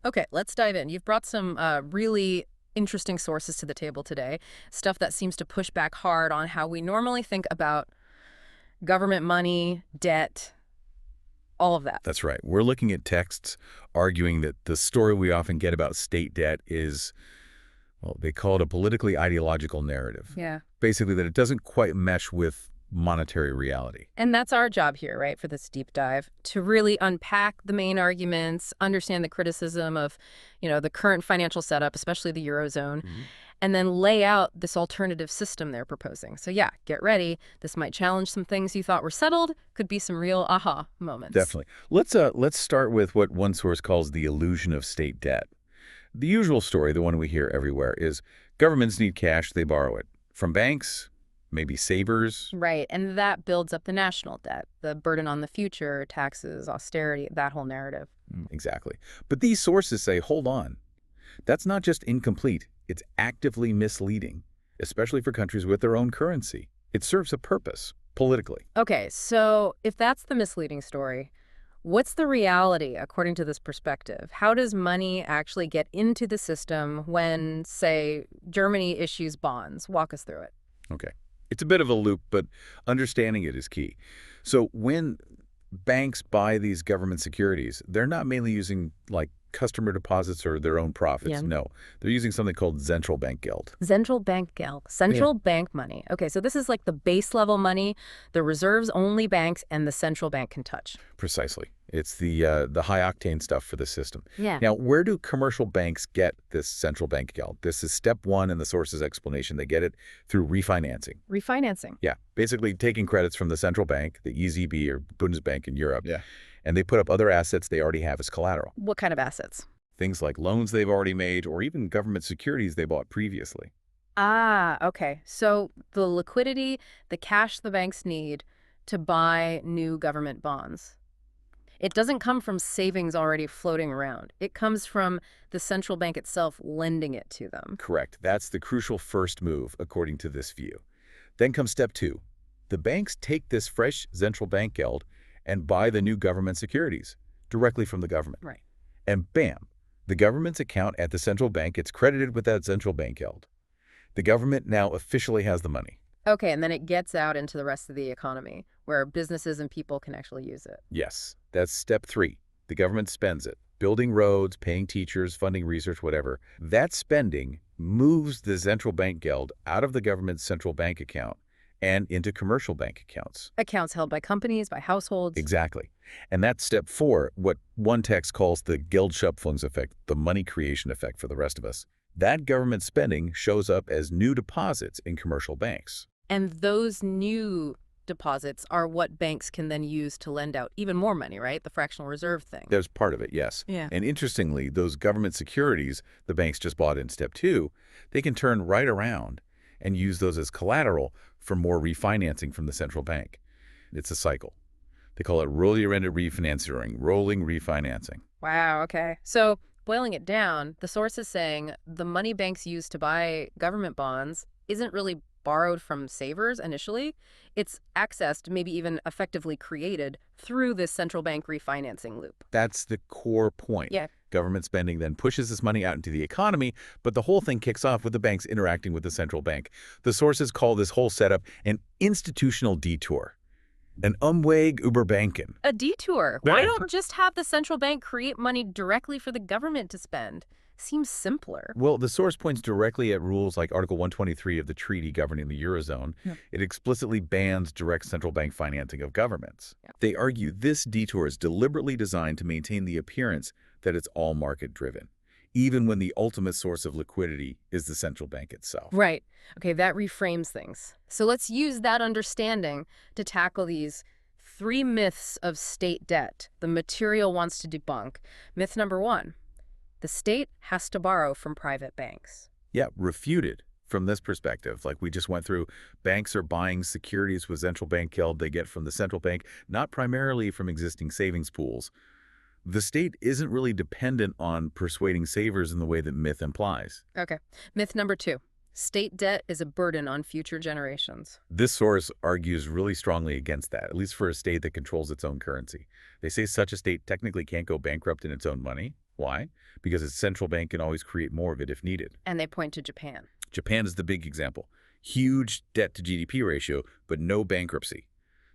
Okay, let's dive in. You've brought some really interesting sources to the table today, stuff that seems to push back hard on how we normally think about government money, debt, all of that. That's right. We're looking at texts arguing that the story we often get about state debt is, well, they call it a politically ideological narrative. Yeah. Basically, that it doesn't quite mesh with monetary reality. And that's our job here, right, for this deep dive, to really unpack the main arguments, understand the criticism of, the current financial setup, especially the Eurozone, and then lay out this alternative system they're proposing. So yeah, get ready. This might challenge some things you thought were settled, could be some real aha moments. Definitely. Let's start with what one source calls the illusion of state debt. The usual story, the one we hear everywhere, is governments need cash, they borrow it. From banks, maybe savers. Right, and that builds up the national debt, the burden on the future, taxes, austerity, that whole narrative. Exactly. But these sources say, hold on. That's not just incomplete, it's actively misleading, especially for countries with their own currency. It serves a purpose, politically. Okay, so if that's the misleading story, what's the reality according to this perspective? How does money actually get into the system when, say, Germany issues bonds? Walk us through it. Okay. It's a bit of a loop, but understanding it is key. So when banks buy these government securities, they're not mainly using like customer deposits or their own profits. Yeah. No, they're using something called central bank geld. Central bank geld, central bank money. Okay, so this is like the base level money, the reserves only banks and the central bank can touch. Precisely. It's the high octane stuff for the system. Yeah. Now, where do commercial banks get this central bank geld? This is step one in the source's explanation. They get it through refinancing. Refinancing. Yeah, basically taking credits from the central bank, the EZB or Bundesbank in Europe, Yeah. and they put up other assets they already have as collateral. What kind of assets? Things like loans they've already made or even government securities they bought previously. Ah, okay. So the liquidity, the cash the banks need to buy new government bonds. It doesn't come from savings already floating around. It comes from the central bank itself lending it to them. Correct. That's the crucial first move, according to this view. Then comes step two. The banks take this fresh central bank geld and buy the new government securities directly from the government. Right. And bam, the government's account at the central bank gets credited with that central bank geld. The government now officially has the money. Okay, and then it gets out into the rest of the economy where businesses and people can actually use it. Yes, that's step three. The government spends it, building roads, paying teachers, funding research, whatever. That spending moves the central bank geld out of the government's central bank account and into commercial bank accounts. Accounts held by companies, by households. Exactly. And that's step four, what one text calls the Geldschöpfungs effect, the money creation effect for the rest of us. That government spending shows up as new deposits in commercial banks. And those new deposits are what banks can then use to lend out even more money, right? The fractional reserve thing. There's part of it, yes. Yeah. And interestingly, those government securities the banks just bought in step two, they can turn right around and use those as collateral for more refinancing from the central bank. It's a cycle. They call it rollierende refinancing, rolling refinancing. Wow, okay. So boiling it down, the source is saying the money banks use to buy government bonds isn't really borrowed from savers initially. It's accessed, maybe even effectively created, through this central bank refinancing loop. That's the core point. Yeah. Government spending then pushes this money out into the economy, but the whole thing kicks off with the banks interacting with the central bank. The sources call this whole setup an institutional detour. An Umweg über Banken. A detour. Why don't just have the central bank create money directly for the government to spend? Seems simpler. Well, the source points directly at rules like Article 123 of the treaty governing the Eurozone. Yeah. It explicitly bans direct central bank financing of governments. Yeah. They argue this detour is deliberately designed to maintain the appearance that it's all market-driven, even when the ultimate source of liquidity is the central bank itself. Right. Okay, that reframes things. So let's use that understanding to tackle these three myths of state debt the material wants to debunk. Myth number one, the state has to borrow from private banks. Yeah, refuted from this perspective. Like we just went through, banks are buying securities with central bank geld they get from the central bank, not primarily from existing savings pools. The state isn't really dependent on persuading savers in the way that myth implies. Okay. Myth number two, state debt is a burden on future generations. This source argues really strongly against that, at least for a state that controls its own currency. They say such a state technically can't go bankrupt in its own money. Why? Because its central bank can always create more of it if needed. And they point to Japan. Japan is the big example. Huge debt-to-GDP ratio, but no bankruptcy.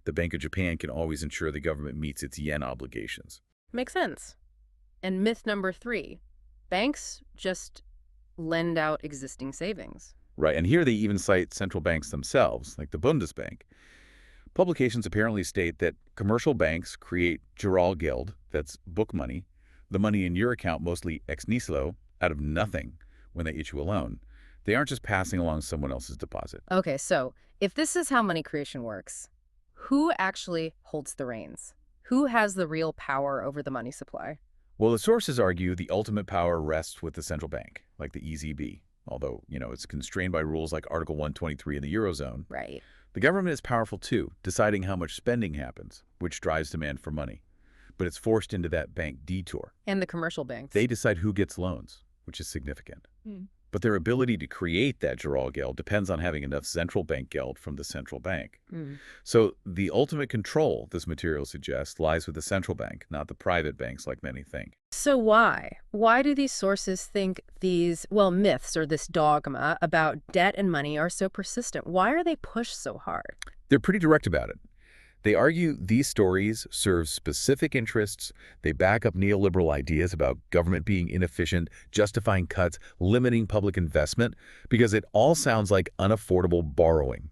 The Bank of Japan can always ensure the government meets its yen obligations. Makes sense. And myth number 3, banks just lend out existing savings. Right, and here they even cite central banks themselves, like the Bundesbank. Publications apparently state that commercial banks create Giralgeld, that's book money, the money in your account mostly ex nihilo, out of nothing when they issue a loan. They aren't just passing along someone else's deposit. Okay, so if this is how money creation works, who actually holds the reins? Who has the real power over the money supply? Well, the sources argue the ultimate power rests with the central bank, like the ECB, although, it's constrained by rules like Article 123 in the Eurozone. Right. The government is powerful too, deciding how much spending happens, which drives demand for money. But it's forced into that bank detour. And the commercial banks. They decide who gets loans, which is significant. But their ability to create that Giralgeld depends on having enough central bank geld from the central bank. So the ultimate control, this material suggests, lies with the central bank, not the private banks like many think. So why? Why do these sources think these, myths or this dogma about debt and money are so persistent? Why are they pushed so hard? They're pretty direct about it. They argue these stories serve specific interests. They back up neoliberal ideas about government being inefficient, justifying cuts, limiting public investment, because it all sounds like unaffordable borrowing.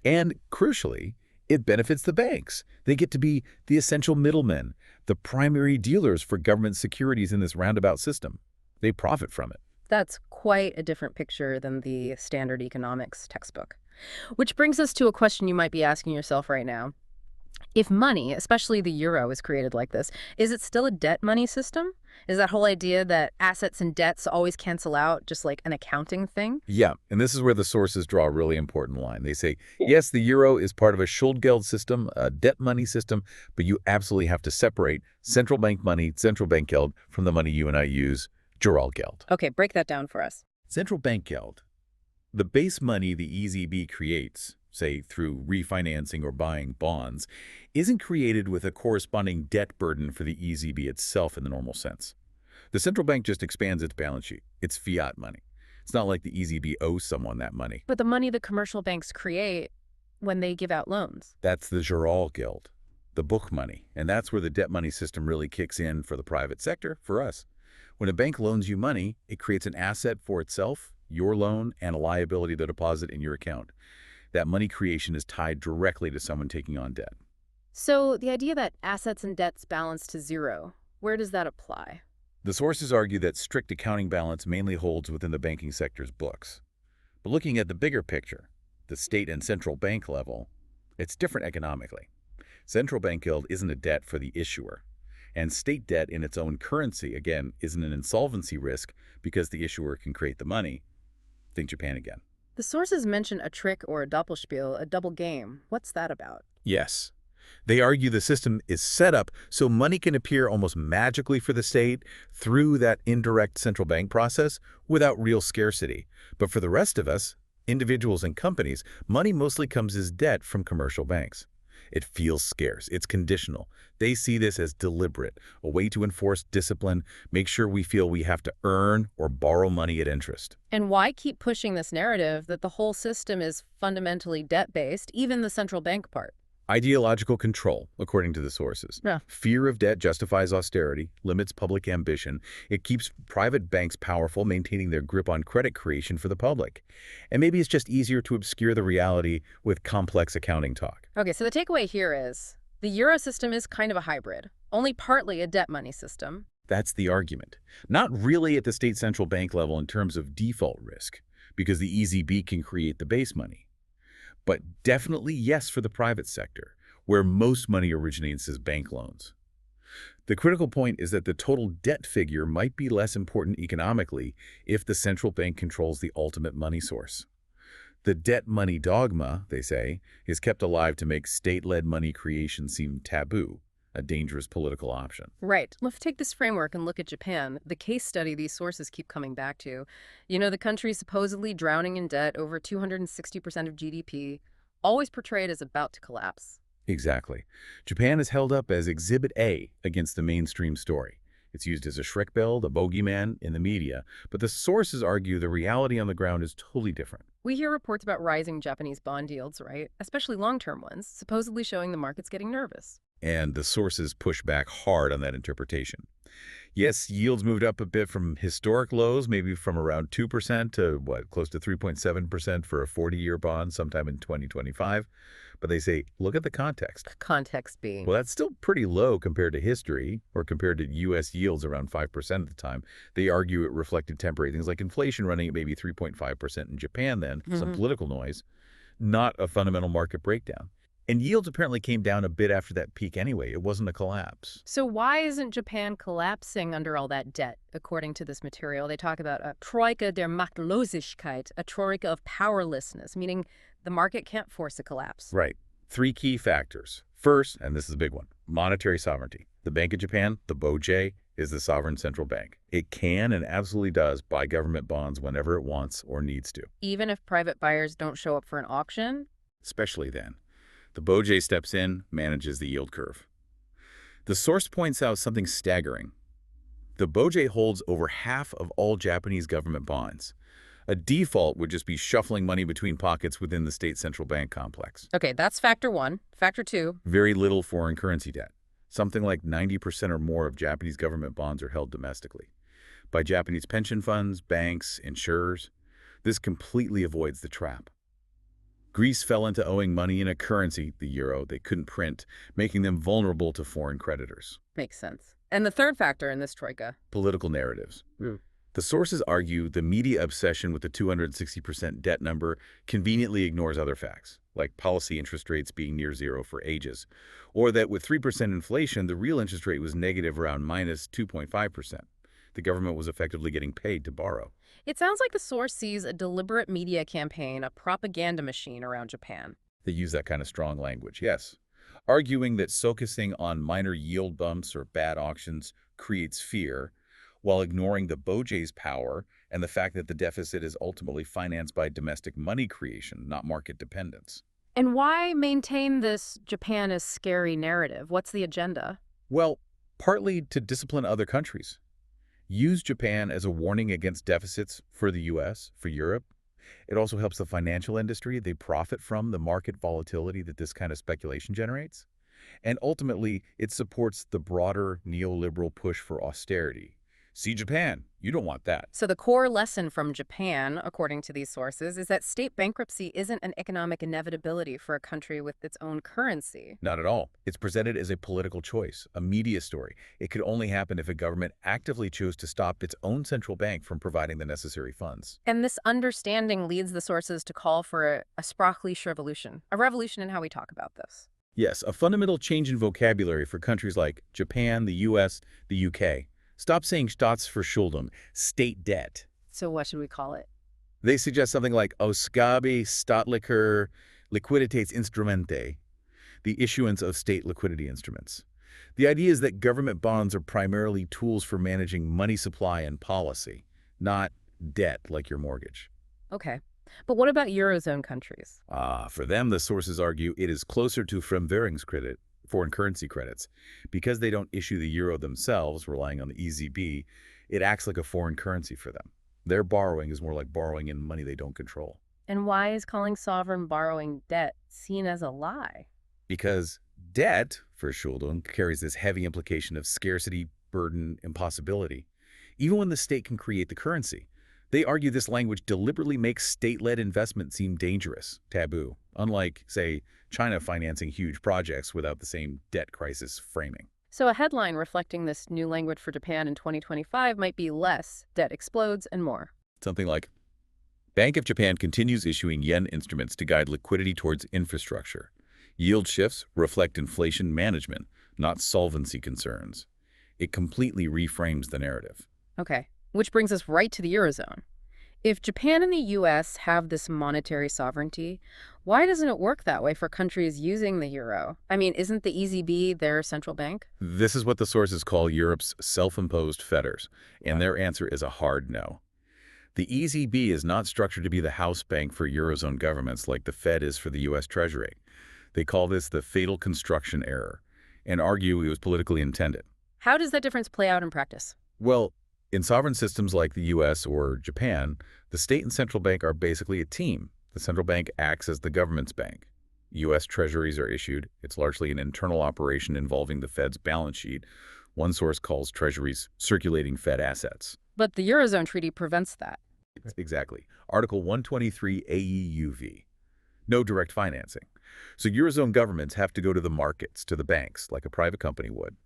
And crucially, it benefits the banks. They get to be the essential middlemen, the primary dealers for government securities in this roundabout system. They profit from it. That's quite a different picture than the standard economics textbook. Which brings us to a question you might be asking yourself right now. If money, especially the euro, is created like this, is it still a debt money system? Is that whole idea that assets and debts always cancel out just like an accounting thing? Yeah, and this is where the sources draw a really important line. They say, yes, the euro is part of a Schuldgeld system, a debt money system, but you absolutely have to separate central bank money, central bank geld, from the money you and I use, Giralgeld. Okay, break that down for us. Central bank geld, the base money the ECB creates, say through refinancing or buying bonds, isn't created with a corresponding debt burden for the ECB itself in the normal sense. The central bank just expands its balance sheet. It's fiat money. It's not like the ECB owes someone that money. But the money the commercial banks create when they give out loans. That's the Giralgeld, the book money. And that's where the debt money system really kicks in for the private sector, for us. When a bank loans you money, it creates an asset for itself, your loan, and a liability to deposit in your account. That money creation is tied directly to someone taking on debt. So the idea that assets and debts balance to zero, where does that apply? The sources argue that strict accounting balance mainly holds within the banking sector's books. But looking at the bigger picture, the state and central bank level, it's different economically. Central bank geld isn't a debt for the issuer. And state debt in its own currency, again, isn't an insolvency risk because the issuer can create the money. Think Japan again. The sources mention a trick or a doppelspiel, a double game. What's that about? Yes. They argue the system is set up so money can appear almost magically for the state through that indirect central bank process without real scarcity. But for the rest of us, individuals and companies, money mostly comes as debt from commercial banks. It feels scarce. It's conditional. They see this as deliberate, a way to enforce discipline, make sure we feel we have to earn or borrow money at interest. And why keep pushing this narrative that the whole system is fundamentally debt-based, even the central bank part? Ideological control, according to the sources. Yeah. Fear of debt justifies austerity, limits public ambition. It keeps private banks powerful, maintaining their grip on credit creation for the public. And maybe it's just easier to obscure the reality with complex accounting talk. Okay, so the takeaway here is the euro system is kind of a hybrid, only partly a debt money system. That's the argument. Not really at the state central bank level in terms of default risk, because the ECB can create the base money. But definitely yes for the private sector, where most money originates as bank loans. The critical point is that the total debt figure might be less important economically if the central bank controls the ultimate money source. The debt money dogma, they say, is kept alive to make state-led money creation seem taboo, a dangerous political option. Right. Let's take this framework and look at Japan, the case study these sources keep coming back to. The country supposedly drowning in debt, over 260% of GDP, always portrayed as about to collapse. Exactly. Japan is held up as Exhibit A against the mainstream story. It's used as a Shrek build, a bogeyman in the media, but the sources argue the reality on the ground is totally different. We hear reports about rising Japanese bond yields, right? Especially long-term ones, supposedly showing the market's getting nervous. And the sources push back hard on that interpretation. Yes, yields moved up a bit from historic lows, maybe from around 2% to, close to 3.7% for a 40-year bond sometime in 2025. But they say, look at the context. Context being. Well, that's still pretty low compared to history or compared to U.S. yields around 5% at the time. They argue it reflected temporary things like inflation running at maybe 3.5% in Japan then, some political noise, not a fundamental market breakdown. And yields apparently came down a bit after that peak anyway. It wasn't a collapse. So why isn't Japan collapsing under all that debt? According to this material, they talk about a Troika der Machtlosigkeit, a troika of powerlessness, meaning the market can't force a collapse. Right. 3 key factors. First, and this is a big one, monetary sovereignty. The Bank of Japan, the BOJ, is the sovereign central bank. It can and absolutely does buy government bonds whenever it wants or needs to. Even if private buyers don't show up for an auction? Especially then. The BOJ steps in, manages the yield curve. The source points out something staggering. The BOJ holds over half of all Japanese government bonds. A default would just be shuffling money between pockets within the state central bank complex. Okay, that's factor one. Factor two. Very little foreign currency debt. Something like 90% or more of Japanese government bonds are held domestically by Japanese pension funds, banks, insurers. This completely avoids the trap. Greece fell into owing money in a currency, the euro, they couldn't print, making them vulnerable to foreign creditors. Makes sense. And the third factor in this troika? Political narratives. The sources argue the media obsession with the 260% debt number conveniently ignores other facts, like policy interest rates being near zero for ages, or that with 3% inflation, the real interest rate was negative around minus 2.5%. The government was effectively getting paid to borrow. It sounds like the source sees a deliberate media campaign, a propaganda machine around Japan. They use that kind of strong language, yes, arguing that focusing on minor yield bumps or bad auctions creates fear, while ignoring the BOJ's power and the fact that the deficit is ultimately financed by domestic money creation, not market dependence. And why maintain this Japan is scary narrative? What's the agenda? Well, partly to discipline other countries. Use Japan as a warning against deficits for the U.S., for Europe. It also helps the financial industry. They profit from the market volatility that this kind of speculation generates. And ultimately, it supports the broader neoliberal push for austerity. See Japan. You don't want that. So the core lesson from Japan, according to these sources, is that state bankruptcy isn't an economic inevitability for a country with its own currency. Not at all. It's presented as a political choice, a media story. It could only happen if a government actively chose to stop its own central bank from providing the necessary funds. And this understanding leads the sources to call for a sprachliche revolution, a revolution in how we talk about this. Yes, a fundamental change in vocabulary for countries like Japan, the U.S., the U.K. Stop saying Staatsschulden, state debt. So what should we call it? They suggest something like Ausgabe staatlicher Liquiditätsinstrumente, the issuance of state liquidity instruments. The idea is that government bonds are primarily tools for managing money supply and policy, not debt like your mortgage. Okay. But what about Eurozone countries? For them, the sources argue it is closer to Fremdwährungskredit, foreign currency credits. Because they don't issue the euro themselves, relying on the EZB, it acts like a foreign currency for them. Their borrowing is more like borrowing in money they don't control. And why is calling sovereign borrowing debt seen as a lie? Because debt, for Schulden, carries this heavy implication of scarcity, burden, impossibility, even when the state can create the currency. They argue this language deliberately makes state-led investment seem dangerous, taboo, unlike, say, China financing huge projects without the same debt crisis framing. So a headline reflecting this new language for Japan in 2025 might be less, debt explodes, and more. Something like, Bank of Japan continues issuing yen instruments to guide liquidity towards infrastructure. Yield shifts reflect inflation management, not solvency concerns. It completely reframes the narrative. Okay, which brings us right to the Eurozone. If Japan and the U.S. have this monetary sovereignty, why doesn't it work that way for countries using the euro? I mean, isn't the EZB their central bank? This is what the sources call Europe's self-imposed fetters, and their answer is a hard no. The EZB is not structured to be the house bank for Eurozone governments like the Fed is for the U.S. Treasury. They call this the fatal construction error and argue it was politically intended. How does that difference play out in practice? Well, in sovereign systems like the US or Japan, the state and central bank are basically a team. The central bank acts as the government's bank. US treasuries are issued. It's largely an internal operation involving the Fed's balance sheet. One source calls treasuries circulating Fed assets. But the Eurozone Treaty prevents that. Exactly. Article 123 AEUV. No direct financing. So Eurozone governments have to go to the markets, to the banks, like a private company would.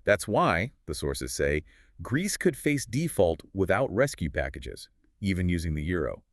That's why, the sources say, Greece could face default without rescue packages, even using the euro.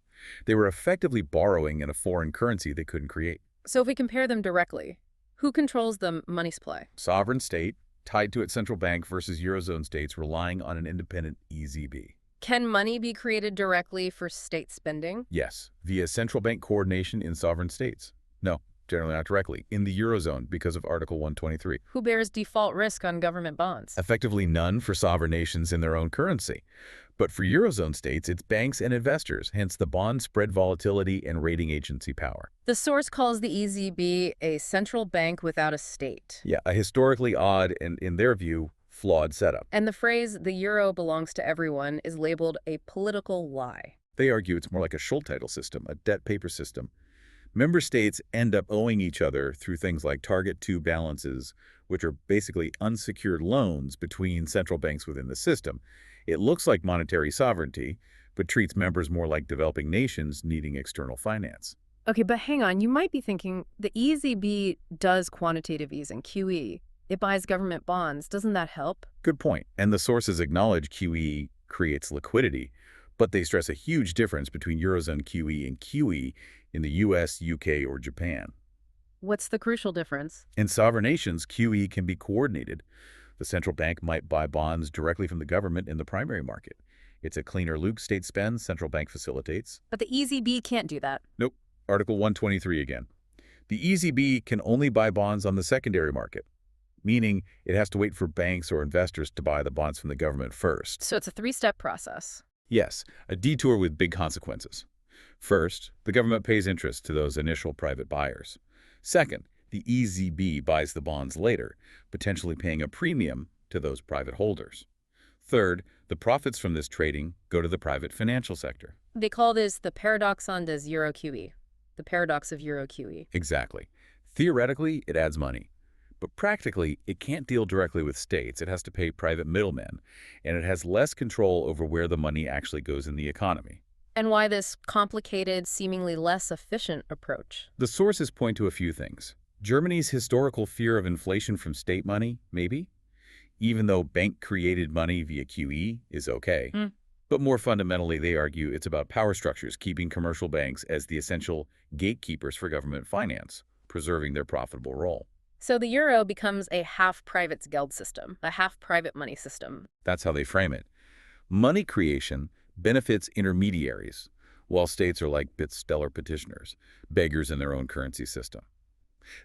They were effectively borrowing in a foreign currency they couldn't create. So if we compare them directly, who controls the money supply? Sovereign state, tied to its central bank versus Eurozone states relying on an independent EZB. Can money be created directly for state spending? Yes, via central bank coordination in sovereign states. No, generally not directly, in the Eurozone because of Article 123. Who bears default risk on government bonds? Effectively none for sovereign nations in their own currency. But for Eurozone states, it's banks and investors, hence the bond spread volatility and rating agency power. The source calls the EZB a central bank without a state. Yeah, a historically odd and, in their view, flawed setup. And the phrase, the euro belongs to everyone, is labeled a political lie. They argue it's more like a Schultitle system, a debt paper system. Member states end up owing each other through things like Target 2 balances, which are basically unsecured loans between central banks within the system. It looks like monetary sovereignty, but treats members more like developing nations needing external finance. Okay, but hang on. You might be thinking the EZB does quantitative easing, QE. It buys government bonds. Doesn't that help? Good point. And the sources acknowledge QE creates liquidity, but they stress a huge difference between Eurozone QE and QE in the US, UK, or Japan. What's the crucial difference? In sovereign nations, QE can be coordinated. The central bank might buy bonds directly from the government in the primary market. It's a cleaner loop state spends, central bank facilitates. But the EZB can't do that. Nope. Article 123 again. The EZB can only buy bonds on the secondary market, meaning it has to wait for banks or investors to buy the bonds from the government first. So it's a three-step process. Yes, a detour with big consequences. First, the government pays interest to those initial private buyers. Second, the EZB buys the bonds later, potentially paying a premium to those private holders. Third, the profits from this trading go to the private financial sector. They call this the paradoxon des euro QE, the paradox of euro QE. Exactly. Theoretically, it adds money. But practically, it can't deal directly with states. It has to pay private middlemen, and it has less control over where the money actually goes in the economy. And why this complicated, seemingly less efficient approach? The sources point to a few things. Germany's historical fear of inflation from state money, maybe, even though bank-created money via QE is okay. But more fundamentally, they argue it's about power structures keeping commercial banks as the essential gatekeepers for government finance, preserving their profitable role. So the euro becomes a half-private Geld system, a half-private money system. That's how they frame it. Money creation benefits intermediaries, while states are like bit-stellar petitioners, beggars in their own currency system.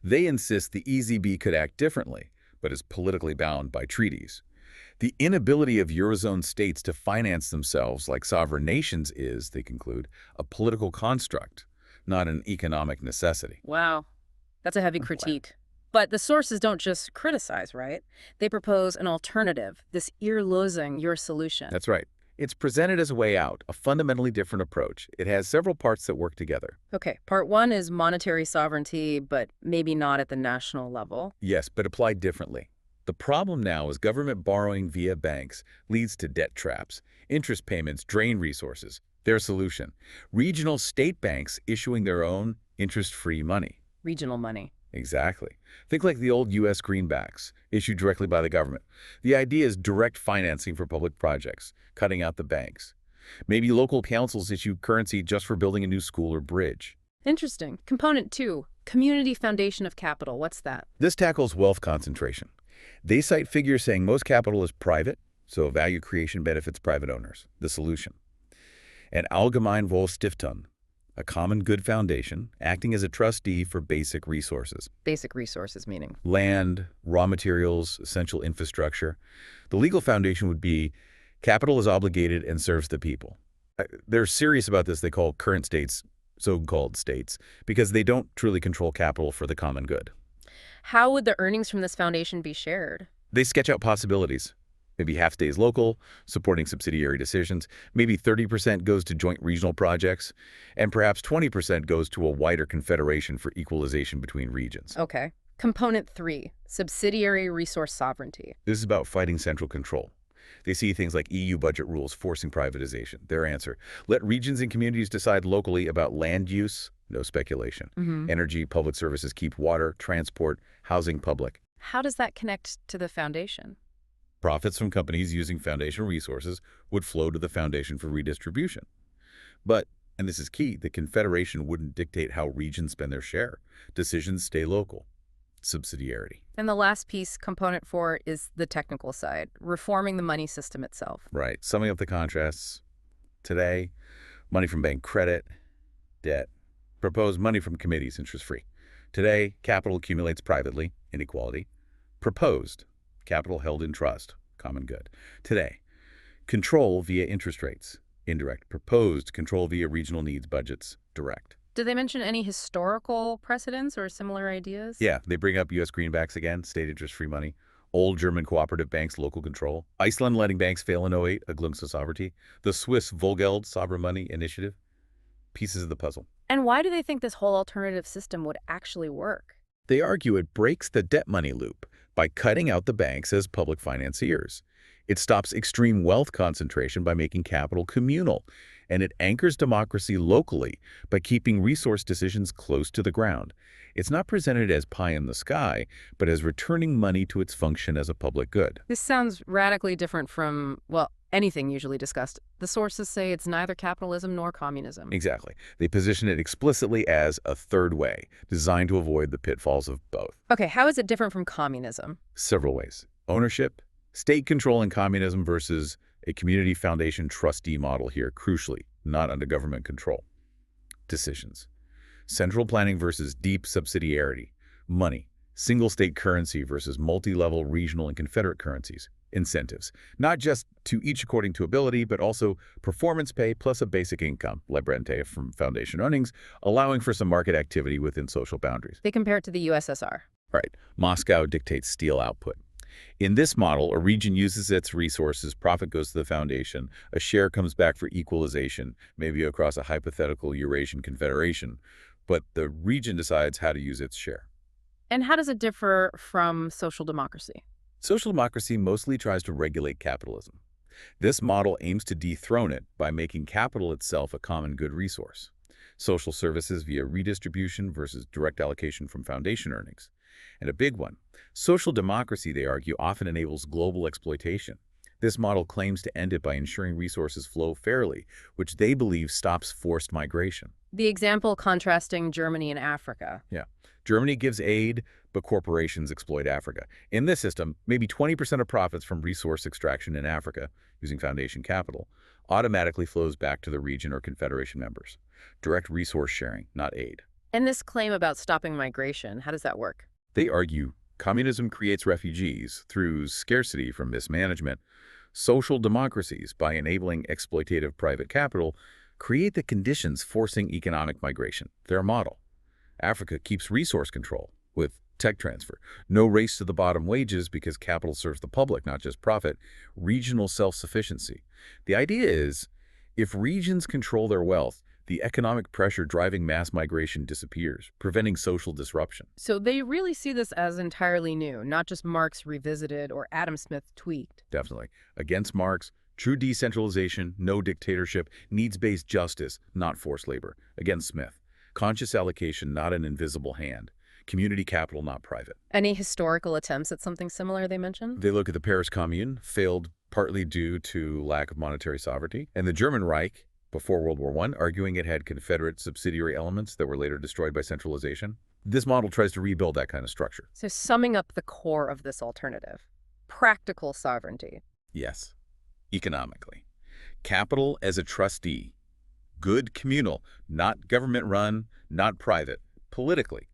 They insist the EZB could act differently, but is politically bound by treaties. The inability of Eurozone states to finance themselves like sovereign nations is, they conclude, a political construct, not an economic necessity. Wow, that's a heavy critique. But the sources don't just criticize, right? They propose an alternative, this ear-losing your solution. That's right. It's presented as a way out, a fundamentally different approach. It has several parts that work together. Okay, part one is monetary sovereignty, but maybe not at the national level. Yes, but applied differently. The problem now is government borrowing via banks leads to debt traps. Interest payments drain resources. Their solution: regional state banks issuing their own interest-free money. Regional money. Exactly. Think like the old U.S. greenbacks, issued directly by the government. The idea is direct financing for public projects, cutting out the banks. Maybe local councils issue currency just for building a new school or bridge. Interesting. Component two, community foundation of capital. What's that? This tackles wealth concentration. They cite figures saying most capital is private, so value creation benefits private owners. The solution: an Allgemeinwohlstiftung, a common good foundation acting as a trustee for basic resources. Basic resources meaning? Land, raw materials, essential infrastructure. The legal foundation would be capital is obligated and serves the people. They're serious about this. They call current states so-called states because they don't truly control capital for the common good. How would the earnings from this foundation be shared? They sketch out possibilities. Maybe half stays local, supporting subsidiary decisions. Maybe 30% goes to joint regional projects, and perhaps 20% goes to a wider confederation for equalization between regions. Okay. Component 3, subsidiary resource sovereignty. This is about fighting central control. They see things like EU budget rules forcing privatization. Their answer: let regions and communities decide locally about land use, no speculation. Energy, public services, keep water, transport, housing public. How does that connect to the foundation? Profits from companies using foundational resources would flow to the foundation for redistribution. But, and this is key, the Confederation wouldn't dictate how regions spend their share. Decisions stay local. Subsidiarity. And the last piece, component 4, is the technical side, reforming the money system itself. Right. Summing up the contrasts. Today, money from bank credit, debt. Proposed money from committees, interest-free. Today, capital accumulates privately, inequality. Proposed, capital held in trust, common good. Today, control via interest rates, indirect. Proposed, control via regional needs budgets, direct. Do they mention any historical precedents or similar ideas? Yeah, they bring up U.S. greenbacks again, state interest-free money. Old German cooperative banks, local control. Iceland letting banks fail in '08, a glimpse of sovereignty. The Swiss Vollgeld, sovereign money initiative. Pieces of the puzzle. And why do they think this whole alternative system would actually work? They argue it breaks the debt money loop by cutting out the banks as public financiers. It stops extreme wealth concentration by making capital communal, and it anchors democracy locally by keeping resource decisions close to the ground. It's not presented as pie in the sky, but as returning money to its function as a public good. This sounds radically different from, well, anything usually discussed. The sources say it's neither capitalism nor communism. Exactly. They position it explicitly as a third way, designed to avoid the pitfalls of both. Okay, how is it different from communism? Several ways. Ownership, state control in communism versus a community foundation trustee model here, crucially, not under government control. Decisions. Central planning versus deep subsidiarity. Money. Single state currency versus multi-level regional and confederate currencies. Incentives, not just to each according to ability, but also performance pay plus a basic income, la rente from foundation earnings, allowing for some market activity within social boundaries. They compare it to the USSR. Right. Moscow dictates steel output. In this model, a region uses its resources, profit goes to the foundation, a share comes back for equalization, maybe across a hypothetical Eurasian confederation, but the region decides how to use its share. And how does it differ from social democracy? Social democracy mostly tries to regulate capitalism. This model aims to dethrone it by making capital itself a common good resource. Social services via redistribution versus direct allocation from foundation earnings. And a big one, social democracy, they argue, often enables global exploitation. This model claims to end it by ensuring resources flow fairly, which they believe stops forced migration. The example contrasting Germany and Africa. Yeah. Germany gives aid, but corporations exploit Africa. In this system, maybe 20% of profits from resource extraction in Africa, using foundation capital, automatically flows back to the region or confederation members. Direct resource sharing, not aid. And this claim about stopping migration, how does that work? They argue communism creates refugees through scarcity from mismanagement. Social democracies, by enabling exploitative private capital, create the conditions forcing economic migration. Their model. Africa keeps resource control with tech transfer. No race to the bottom wages because capital serves the public, not just profit. Regional self-sufficiency. The idea is, if regions control their wealth, the economic pressure driving mass migration disappears, preventing social disruption. So they really see this as entirely new, not just Marx revisited or Adam Smith tweaked. Definitely. Against Marx, true decentralization, no dictatorship, needs-based justice, not forced labor. Against Smith, conscious allocation, not an invisible hand. Community capital, not private. Any historical attempts at something similar they mentioned? They look at the Paris Commune, failed partly due to lack of monetary sovereignty, and the German Reich, before World War I, arguing it had Confederate subsidiary elements that were later destroyed by centralization. This model tries to rebuild that kind of structure. So summing up the core of this alternative, practical sovereignty. Yes, economically. Capital as a trustee. Good communal, not government-run, not private. Politically.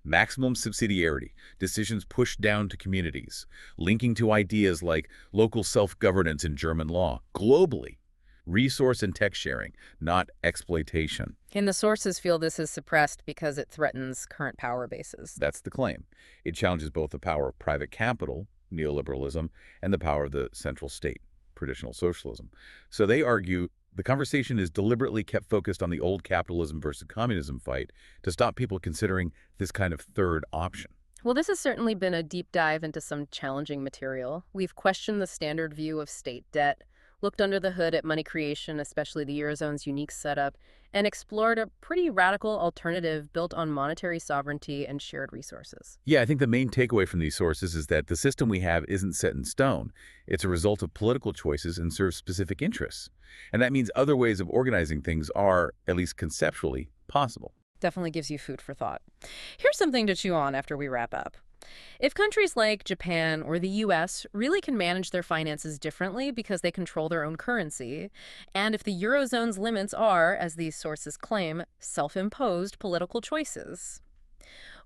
Maximum subsidiarity, decisions pushed down to communities, linking to ideas like local self-governance in German law. Globally. Resource and tech sharing, not exploitation. And the sources feel this is suppressed because it threatens current power bases. That's the claim. It challenges both the power of private capital, neoliberalism, and the power of the central state, traditional socialism. So they argue the conversation is deliberately kept focused on the old capitalism versus communism fight to stop people considering this kind of third option. Well, this has certainly been a deep dive into some challenging material. We've questioned the standard view of state debt, looked under the hood at money creation, especially the Eurozone's unique setup, and explored a pretty radical alternative built on monetary sovereignty and shared resources. Yeah, I think the main takeaway from these sources is that the system we have isn't set in stone. It's a result of political choices and serves specific interests. And that means other ways of organizing things are, at least conceptually, possible. Definitely gives you food for thought. Here's something to chew on after we wrap up. If countries like Japan or the US really can manage their finances differently because they control their own currency, and if the Eurozone's limits are, as these sources claim, self-imposed political choices,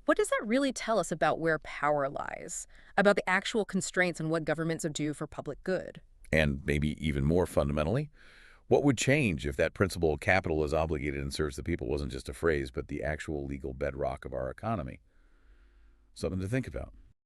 what does that really tell us about where power lies, about the actual constraints on what governments do for public good? And maybe even more fundamentally, what would change if that principle capital is obligated and serves the people wasn't just a phrase, but the actual legal bedrock of our economy? Something to think about.